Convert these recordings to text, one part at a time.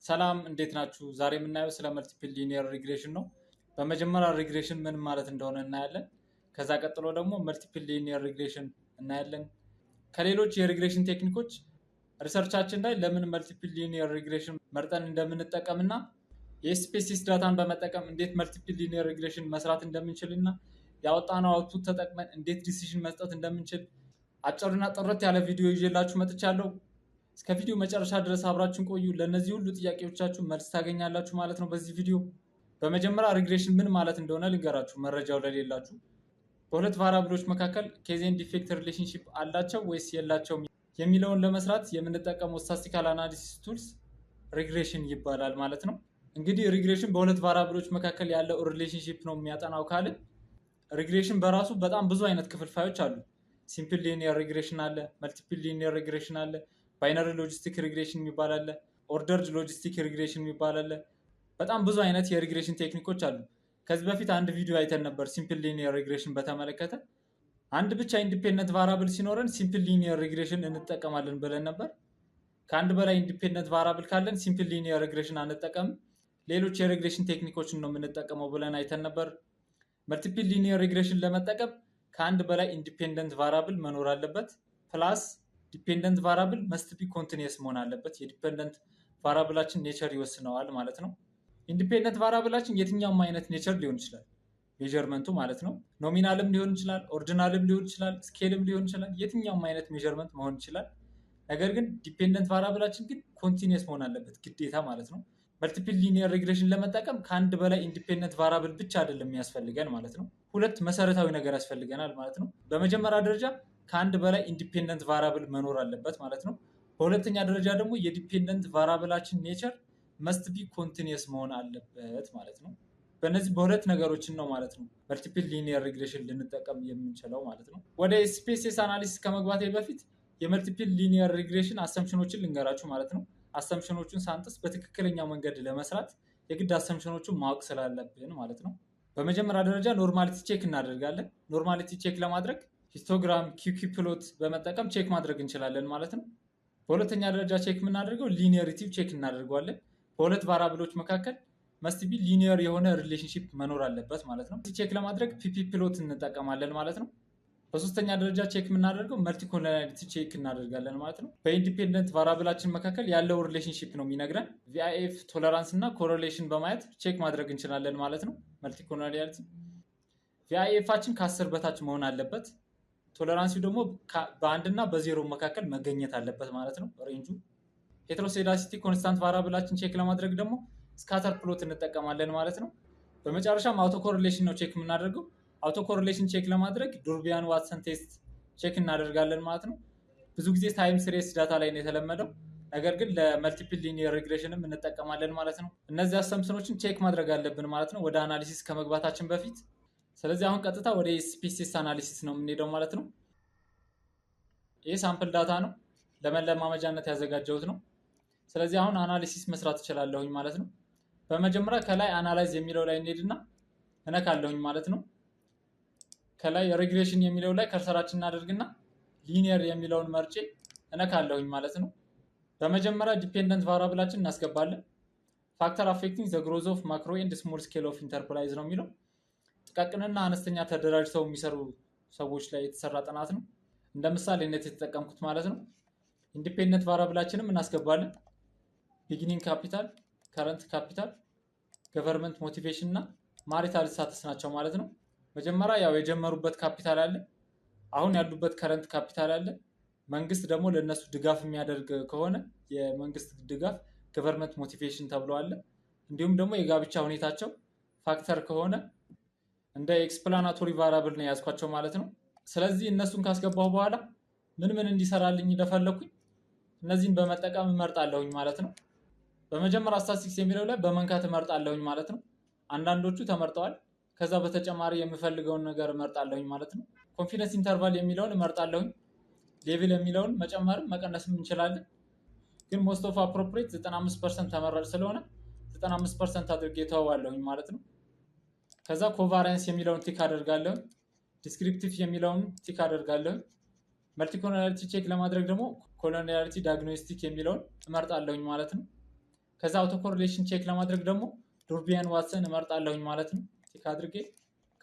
ሰላም እንዴት ናችሁ? ዛሬ የምናየው ስለ መልቲፕል ሊኒየር ሪግሬሽን ነው። በመጀመሪያ ሪግሬሽን ምን ማለት እንደሆነ እናያለን። ከዛ ቀጥሎ ደግሞ መልቲፕል ሊኒየር ሪግሬሽን እናያለን። ከሌሎች የሪግሬሽን ቴክኒኮች ሪሰርቻችን ላይ ለምን መልቲፕል ሊኒየር ሪግሬሽን መርጠን እንደምንጠቀም እና የኤስፔሲስ ዳታን በመጠቀም እንዴት መልቲፕል ሊኒየር ሪግሬሽን መስራት እንደምንችል እና ያወጣነው አውትፑት ተጠቅመን እንዴት ዲሲዥን መስጠት እንደምንችል አጭርና ጥርት ያለ ቪዲዮ ይዤላችሁ መጥቻለሁ። እስከ ቪዲዮ መጨረሻ ድረስ አብራችሁን ቆዩ። ለእነዚህ ሁሉ ጥያቄዎቻችሁ መልስ ታገኛላችሁ ማለት ነው በዚህ ቪዲዮ። በመጀመሪያ ሪግሬሽን ምን ማለት እንደሆነ ልንገራችሁ መረጃው ለሌላችሁ። በሁለት ቫሪያብሎች መካከል ኬዝ ኤንድ ኢፌክት ሪሌሽንሺፕ አላቸው ወይስ የላቸውም የሚለውን ለመስራት የምንጠቀመው ስታቲስቲካል አናሊሲስ ቱልስ ሪግሬሽን ይባላል ማለት ነው። እንግዲህ ሪግሬሽን በሁለት ቫሪያብሎች መካከል ያለው ሪሌሽንሺፕ ነው የሚያጠናው ካልን ሪግሬሽን በራሱ በጣም ብዙ አይነት ክፍልፋዮች አሉ። ሲምፕል ሊኒየር ሪግሬሽን አለ፣ መልቲፕል ሊኒየር ሪግሬሽን አለ፣ ባይነሪ ሎጂስቲክ ሪግሬሽን የሚባል አለ፣ ኦርደርድ ሎጂስቲክ ሪግሬሽን የሚባል አለ። በጣም ብዙ አይነት የሪግሬሽን ቴክኒኮች አሉ። ከዚህ በፊት አንድ ቪዲዮ አይተን ነበር ሲምፕል ሊኒየር ሪግሬሽን በተመለከተ። አንድ ብቻ ኢንዲፔንደንት ቫሪያብል ሲኖረን ሲምፕል ሊኒየር ሪግሬሽን እንጠቀማለን ብለን ነበር። ከአንድ በላይ ኢንዲፔንደንት ቫሪያብል ካለን ሲምፕል ሊኒየር ሪግሬሽን አንጠቀምም፣ ሌሎች የሪግሬሽን ቴክኒኮችን ነው የምንጠቀመው ብለን አይተን ነበር። መልቲፕል ሊኒየር ሪግሬሽን ለመጠቀም ከአንድ በላይ ኢንዲፔንደንት ቫሪያብል መኖር አለበት፣ ፕላስ ዲፔንደንት ቫሪያብል መስት ቢ ኮንቲኒየስ መሆን አለበት። የዲፔንደንት ቫሪያብላችን ኔቸር ይወስነዋል ማለት ነው። ኢንዲፔንደንት ቫሪያብላችን የትኛውም አይነት ኔቸር ሊሆን ይችላል፣ ሜዠርመንቱ ማለት ነው። ኖሚናልም ሊሆን ይችላል፣ ኦርዲናልም ሊሆን ይችላል፣ ስኬልም ሊሆን ይችላል፣ የትኛውም አይነት ሜዠርመንት መሆን ይችላል። ነገር ግን ዲፔንደንት ቫሪያብላችን ግን ኮንቲኒየስ መሆን አለበት ግዴታ ማለት ነው። መልቲፕል ሊኒየር ሪግሬሽን ለመጠቀም ከአንድ በላይ ኢንዲፔንደንት ቫሪያብል ብቻ አይደለም የሚያስፈልገን ማለት ነው። ሁለት መሰረታዊ ነገር ያስፈልገናል ማለት ነው። በመጀመሪያ ደረጃ ከአንድ በላይ ኢንዲፔንደንት ቫሪያብል መኖር አለበት ማለት ነው። በሁለተኛ ደረጃ ደግሞ የዲፔንደንት ቫሪያብላችን ኔቸር መስት ቢ ኮንቲኒየስ መሆን አለበት ማለት ነው። በእነዚህ በሁለት ነገሮችን ነው ማለት ነው መልቲፕል ሊኒየር ሪግሬሽን ልንጠቀም የምንችለው ማለት ነው። ወደ ስፔሲስ አናሊሲስ ከመግባቴ በፊት የመልቲፕል ሊኒየር ሪግሬሽን አሰምሽኖችን ልንገራችሁ ማለት ነው። አሰምሽኖቹን ሳንጥስ በትክክለኛው መንገድ ለመስራት የግድ አሰምሽኖቹን ማወቅ ስላለብን ማለት ነው። በመጀመሪያ ደረጃ ኖርማሊቲ ቼክ እናደርጋለን። ኖርማሊቲ ቼክ ለማድረግ ሂስቶግራም፣ ኪውኪ ፕሎት በመጠቀም ቼክ ማድረግ እንችላለን ማለት ነው። በሁለተኛ ደረጃ ቼክ የምናደርገው ሊኒየሪቲ ቼክ እናደርገዋለን። በሁለት ቫሪያብሎች መካከል መስት ቢ ሊኒየር የሆነ ሪሌሽንሺፕ መኖር አለበት ማለት ነው። ቼክ ለማድረግ ፒፒ ፕሎት እንጠቀማለን ማለት ነው። በሶስተኛ ደረጃ ቼክ የምናደርገው መልቲኮሎናሊቲ ቼክ እናደርጋለን ማለት ነው። በኢንዲፔንደንት ቫሪያብላችን መካከል ያለው ሪሌሽንሺፕ ነው የሚነግረን። ቪአይኤፍ ቶለራንስ እና ኮሬሌሽን በማየት ቼክ ማድረግ እንችላለን ማለት ነው። መልቲኮሎናሊቲ ቪአይኤፋችን ከ10 በታች መሆን አለበት። ቶለራንሲው ደግሞ በአንድና በዜሮ መካከል መገኘት አለበት ማለት ነው ሬንጁ። ሄትሮሴዳሲቲ ኮንስታንት ቫሪያብላችን ቼክ ለማድረግ ደግሞ ስካተር ፕሎት እንጠቀማለን ማለት ነው። በመጨረሻም አውቶ ኮሬሌሽን ነው ቼክ የምናደርገው። አውቶ ኮሬሌሽን ቼክ ለማድረግ ዱርቢያን ዋትሰን ቴስት ቼክ እናደርጋለን ማለት ነው። ብዙ ጊዜ ታይም ሲሪየስ ዳታ ላይ ነው የተለመደው፣ ነገር ግን ለመልቲፕል ሊኒየር ሪግሬሽንም እንጠቀማለን ማለት ነው። እነዚህ አሰምሽኖችን ቼክ ማድረግ አለብን ማለት ነው ወደ አናሊሲስ ከመግባታችን በፊት። ስለዚህ አሁን ቀጥታ ወደ ስፔሲስ አናሊሲስ ነው የምንሄደው ማለት ነው። ይህ ሳምፕል ዳታ ነው፣ ለመለማመጃነት ያዘጋጀሁት ነው። ስለዚህ አሁን አናሊሲስ መስራት እችላለሁኝ ማለት ነው። በመጀመሪያ ከላይ አናላይዝ የሚለው ላይ እንሄድና እነካለሁኝ ማለት ነው። ከላይ ሪግሬሽን የሚለው ላይ ከርሰራችን እናደርግና ሊኒየር የሚለውን መርጬ እነካለሁኝ ማለት ነው። በመጀመሪያ ዲፔንደንት ቫሪያብላችን እናስገባለን። ፋክተር አፌክቲንግ ዘ ግሮዝ ኦፍ ማክሮ ኤንድ ስሞል ስኬል ኦፍ ኢንተርፕራይዝ ነው የሚለው። ጥቃቅንና አነስተኛ ተደራጅተው የሚሰሩ ሰዎች ላይ የተሰራ ጥናት ነው፣ እንደ ምሳሌነት የተጠቀምኩት ማለት ነው። ኢንዲፔንደንት ቫሪያብላችንም እናስገባለን። ቢጊኒንግ ካፒታል፣ ከረንት ካፒታል፣ ገቨርንመንት ሞቲቬሽን እና ማሪታል ስታተስ ናቸው ማለት ነው። መጀመሪያ ያው የጀመሩበት ካፒታል አለ፣ አሁን ያሉበት ከረንት ካፒታል አለ። መንግስት ደግሞ ለእነሱ ድጋፍ የሚያደርግ ከሆነ የመንግስት ድጋፍ ገቨርንመንት ሞቲቬሽን ተብሎ አለ። እንዲሁም ደግሞ የጋብቻ ሁኔታቸው ፋክተር ከሆነ እንደ ኤክስፕላናቶሪ ቫሪያብል ነው የያዝኳቸው ማለት ነው። ስለዚህ እነሱን ካስገባሁ በኋላ ምን ምን እንዲሰራልኝ ለፈለኩኝ እነዚህን በመጠቀም እመርጣለሁኝ ማለት ነው። በመጀመሪያ ስታቲስቲክስ የሚለው ላይ በመንካት እመርጣለሁኝ ማለት ነው። አንዳንዶቹ ተመርጠዋል። ከዛ በተጨማሪ የምፈልገውን ነገር እመርጣለሁኝ ማለት ነው። ኮንፊደንስ ኢንተርቫል የሚለውን እመርጣለሁኝ። ሌቭል የሚለውን መጨመርም መቀነስም እንችላለን። ግን ሞስት ኦፍ አፕሮፕሬት 95% ተመራጭ ስለሆነ 95% አድርጌ ተዋዋለሁኝ ማለት ነው። ከዛ ኮቫሪያንስ የሚለውን ቲክ አደርጋለሁኝ። ዲስክሪፕቲቭ የሚለውን ቲክ አደርጋለሁኝ። መልቲኮሎናሊቲ ቼክ ለማድረግ ደግሞ ኮሎናሊቲ ዳያግኖስቲክ የሚለውን እመርጣለሁኝ ማለት ነው። ከዛ አውቶ ኮሪሌሽን ቼክ ለማድረግ ደግሞ ዱርቢያን ዋትሰን እመርጣለሁኝ ማለት ነው። ቲክ አድርጌ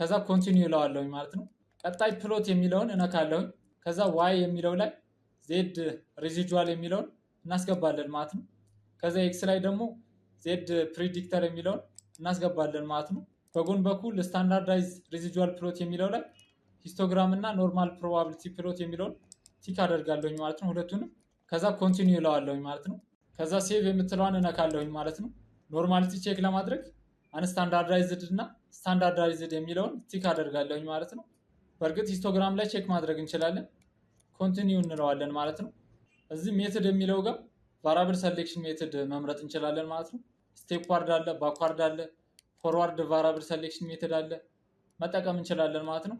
ከዛ ኮንቲኒው እለዋለሁኝ ማለት ነው። ቀጣይ ፕሎት የሚለውን እነካለሁኝ። ከዛ ዋይ የሚለው ላይ ዜድ ሬዚጁዋል የሚለውን እናስገባለን ማለት ነው። ከዛ ኤክስ ላይ ደግሞ ዜድ ፕሪዲክተር የሚለውን እናስገባለን ማለት ነው። በጎን በኩል ስታንዳርዳይዝ ሬዚጁዋል ፕሎት የሚለው ላይ ሂስቶግራም እና ኖርማል ፕሮባቢሊቲ ፕሎት የሚለውን ቲክ አደርጋለሁኝ ማለት ነው ሁለቱንም። ከዛ ኮንቲኒው እለዋለሁኝ ማለት ነው። ከዛ ሴቭ የምትለዋን እነካለሁኝ ማለት ነው። ኖርማሊቲ ቼክ ለማድረግ አንስታንዳርዳይዝድ እና ስታንዳርዳይዝድ የሚለውን ቲክ አደርጋለሁኝ ማለት ነው። በእርግጥ ሂስቶግራም ላይ ቼክ ማድረግ እንችላለን። ኮንቲኒው እንለዋለን ማለት ነው። እዚህ ሜትድ የሚለው ጋር ቫራብል ሰሌክሽን ሜትድ መምረጥ እንችላለን ማለት ነው። ስቴፕዋርድ አለ፣ ባክዋርድ አለ፣ ፎርዋርድ ቫራብል ሰሌክሽን ሜትድ አለ መጠቀም እንችላለን ማለት ነው።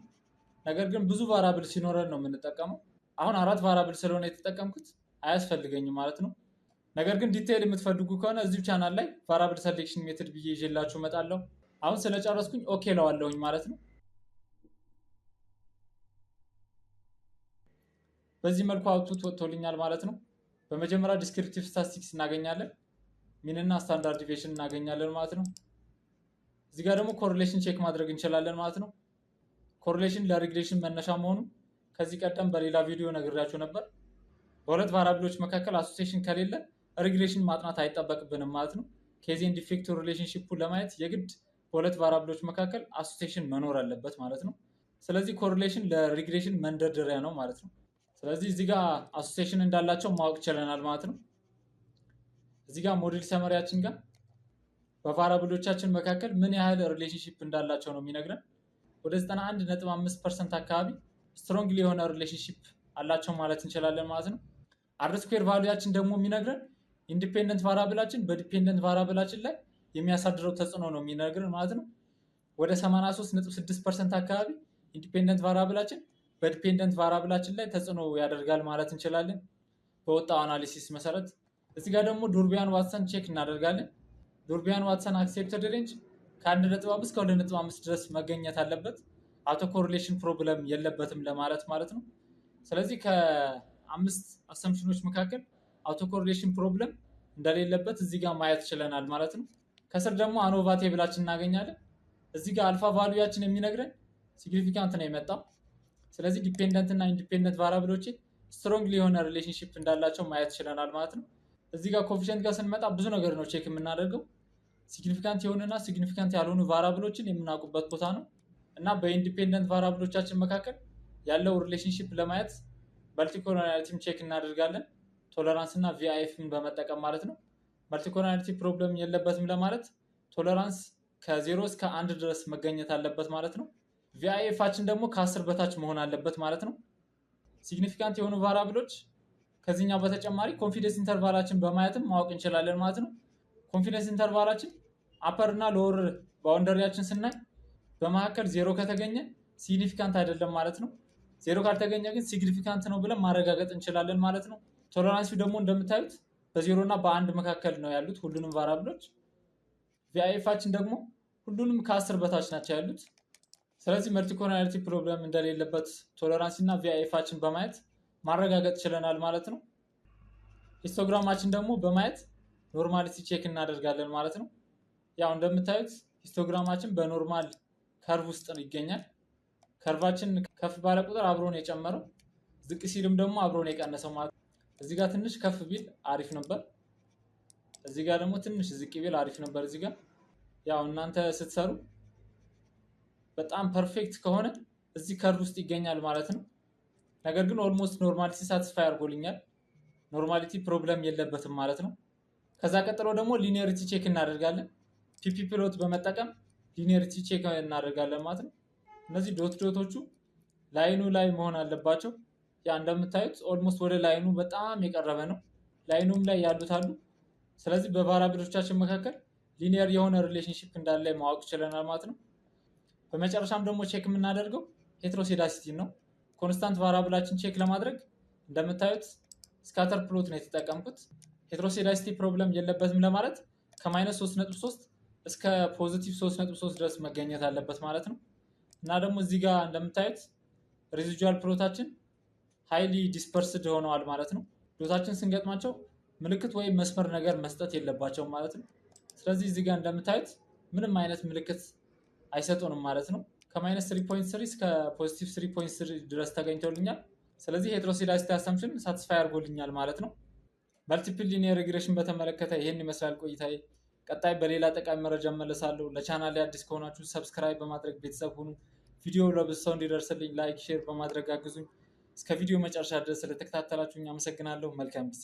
ነገር ግን ብዙ ቫራብል ሲኖረን ነው የምንጠቀመው። አሁን 4 ቫራብል ስለሆነ የተጠቀምኩት አያስፈልገኝም ማለት ነው። ነገር ግን ዲቴይል የምትፈልጉ ከሆነ እዚሁ ቻናል ላይ ቫራብል ሰሌክሽን ሜትድ ብዬ ይዤላችሁ እመጣለሁ። አሁን ስለጨረስኩኝ ኦኬ ለዋለሁኝ ማለት ነው። በዚህ መልኩ አውትፑት ወጥቶልኛል ማለት ነው። በመጀመሪያ ዲስክሪፕቲቭ ስታቲስቲክስ እናገኛለን፣ ሚን እና ስታንዳርድ ዲቪዬሽን እናገኛለን ማለት ነው። እዚህ ጋር ደግሞ ኮሪሌሽን ቼክ ማድረግ እንችላለን ማለት ነው። ኮሪሌሽን ለሪግሬሽን መነሻ መሆኑ ከዚህ ቀደም በሌላ ቪዲዮ ነግሬያችሁ ነበር። በሁለት ቫራብሎች መካከል አሶሲዬሽን ከሌለ ሪግሬሽን ማጥናት አይጠበቅብንም ማለት ነው። ኬዝ ኤንድ ኢፌክት ሪሌሽንሺፑን ለማየት የግድ በሁለት ቫራብሎች መካከል አሶሲዬሽን መኖር አለበት ማለት ነው። ስለዚህ ኮሪሌሽን ለሪግሬሽን መንደርደሪያ ነው ማለት ነው። ስለዚህ እዚህ ጋር አሶሲዬሽን እንዳላቸው ማወቅ ችለናል ማለት ነው። እዚህ ጋር ሞዴል ሰመሪያችን ጋር በቫራብሎቻችን መካከል ምን ያህል ሪሌሽንሺፕ እንዳላቸው ነው የሚነግረን። ወደ 91.5% አካባቢ ስትሮንግሊ የሆነ ሪሌሽንሺፕ አላቸው ማለት እንችላለን ማለት ነው። አር ስኩዌር ቫሉያችን ደግሞ የሚነግረን ኢንዲፔንደንት ቫራብላችን በዲፔንደንት ቫራብላችን ላይ የሚያሳድረው ተጽዕኖ ነው የሚነግረን ማለት ነው። ወደ 83.6% አካባቢ ኢንዲፔንደንት ቫራብላችን በዲፔንደንት ቫራብላችን ላይ ተጽዕኖ ያደርጋል ማለት እንችላለን በወጣው አናሊሲስ መሰረት። እዚህ ጋር ደግሞ ዱርቢያን ዋትሰን ቼክ እናደርጋለን። ዱርቢያን ዋትሰን አክሴፕትድ ሬንጅ ከ1.5 እስከ 2.5 ድረስ መገኘት አለበት። አውቶ ኮሪሌሽን ፕሮብለም የለበትም ለማለት ማለት ነው። ስለዚህ ከ5 አሰምፕሽኖች መካከል አውቶ ኮሪሌሽን ፕሮብለም እንደሌለበት እዚህ ጋር ማየት ችለናል ማለት ነው። ከስር ደግሞ አኖቫ ቴብላችን እናገኛለን። እዚህ ጋር አልፋ ቫሉያችን የሚነግረን ሲግኒፊካንት ነው የመጣው። ስለዚህ ዲፔንደንት እና ኢንዲፔንደንት ቫራብሎች ስትሮንግሊ የሆነ ሪሌሽንሺፕ እንዳላቸው ማየት ችለናል ማለት ነው። እዚህ ጋር ኮፊሸንት ጋር ስንመጣ ብዙ ነገር ነው ቼክ የምናደርገው። ሲግኒፊካንት የሆኑና ሲግኒፊካንት ያልሆኑ ቫራብሎችን የምናውቁበት ቦታ ነው እና በኢንዲፔንደንት ቫራብሎቻችን መካከል ያለው ሪሌሽንሺፕ ለማየት መልቲኮሎናሊቲም ቼክ እናደርጋለን፣ ቶለራንስ እና ቪአይኤፍን በመጠቀም ማለት ነው። መልቲኮሎናሊቲ ፕሮብለም የለበትም ለማለት ቶለራንስ ከ0 እስከ 1 ድረስ መገኘት አለበት ማለት ነው። ቪአይኤፋችን ደግሞ ከ10 በታች መሆን አለበት ማለት ነው። ሲግኒፊካንት የሆኑ ቫራብሎች ከዚህኛው በተጨማሪ ኮንፊደንስ ኢንተርቫላችን በማየትም ማወቅ እንችላለን ማለት ነው። ኮንፊደንስ ኢንተርቫላችን አፐር እና ሎወር ባውንደሪያችን ስናይ በመካከል 0 ከተገኘ ሲግኒፊካንት አይደለም ማለት ነው። 0 ካልተገኘ ግን ሲግኒፊካንት ነው ብለን ማረጋገጥ እንችላለን ማለት ነው። ቶለራንሲው ደግሞ እንደምታዩት በ0 እና በ1 መካከል ነው ያሉት ሁሉንም ቫራብሎች። ቪአይኤፋችን ደግሞ ሁሉንም ከ10 በታች ናቸው ያሉት። ስለዚህ መልቲኮሎናሊቲ ፕሮብለም እንደሌለበት ቶለራንሲ እና ቪአይኤፋችን በማየት ማረጋገጥ ችለናል ማለት ነው። ሂስቶግራማችን ደግሞ በማየት ኖርማሊቲ ቼክ እናደርጋለን ማለት ነው። ያው እንደምታዩት ሂስቶግራማችን በኖርማል ከርቭ ውስጥ ይገኛል። ከርቫችን ከፍ ባለ ቁጥር አብሮን የጨመረው፣ ዝቅ ሲልም ደግሞ አብሮን የቀነሰው ማለት ነው። እዚህ ጋር ትንሽ ከፍ ቢል አሪፍ ነበር፣ እዚህ ጋር ደግሞ ትንሽ ዝቅ ቢል አሪፍ ነበር። እዚህ ጋር ያው እናንተ ስትሰሩ በጣም ፐርፌክት ከሆነ እዚህ ከርቭ ውስጥ ይገኛል ማለት ነው። ነገር ግን ኦልሞስት ኖርማሊቲ ሳቲስፋይ አድርጎልኛል፣ ኖርማሊቲ ፕሮብለም የለበትም ማለት ነው። ከዛ ቀጥሎ ደግሞ ሊኒየሪቲ ቼክ እናደርጋለን። ፒፒ ፕሎት በመጠቀም ሊኒየሪቲ ቼክ እናደርጋለን ማለት ነው። እነዚህ ዶቶቹ ላይኑ ላይ መሆን አለባቸው። ያ እንደምታዩት ኦልሞስት ወደ ላይኑ በጣም የቀረበ ነው። ላይኑም ላይ ያሉት አሉ። ስለዚህ በቫራብሎቻችን መካከል ሊኒየር የሆነ ሪሌሽንሺፕ እንዳለ ማወቅ ችለናል ማለት ነው። በመጨረሻም ደግሞ ቼክ የምናደርገው ሄትሮሴዳሲቲ ነው። ኮንስታንት ቫራብላችን ቼክ ለማድረግ እንደምታዩት ስካተር ፕሎት ነው የተጠቀምኩት። ሄትሮሴዳሲቲ ፕሮብለም የለበትም ለማለት ከማይነስ 3.3 እስከ ፖዚቲቭ 3.3 ድረስ መገኘት አለበት ማለት ነው። እና ደግሞ እዚህ ጋር እንደምታዩት ሬዚጁዋል ፕሎታችን ሃይሊ ዲስፐርስድ ሆነዋል ማለት ነው። ዶታችን ስንገጥማቸው ምልክት ወይም መስመር ነገር መስጠት የለባቸውም ማለት ነው። ስለዚህ እዚህ ጋር እንደምታዩት ምንም አይነት ምልክት አይሰጡንም ማለት ነው። ከማይነስ 3.3 እስከ ፖዚቲቭ 3.3 ድረስ ተገኝቶልኛል። ስለዚህ ሄትሮሲዳሲቲ አሰምፕሽን ሳትስፋይ አድርጎልኛል ማለት ነው። መልቲፕል ሊኒየር ሪግሬሽን በተመለከተ ይህን ይመስላል ቆይታዬ። ቀጣይ በሌላ ጠቃሚ መረጃ እመለሳለሁ። ለቻናሌ አዲስ ከሆናችሁ ሰብስክራይብ በማድረግ ቤተሰብ ሁኑ። ቪዲዮ ለብዙ ሰው እንዲደርስልኝ ላይክ፣ ሼር በማድረግ አግዙኝ። እስከ ቪዲዮ መጨረሻ ድረስ ስለተከታተላችሁኝ አመሰግናለሁ። መልካም ጊዜ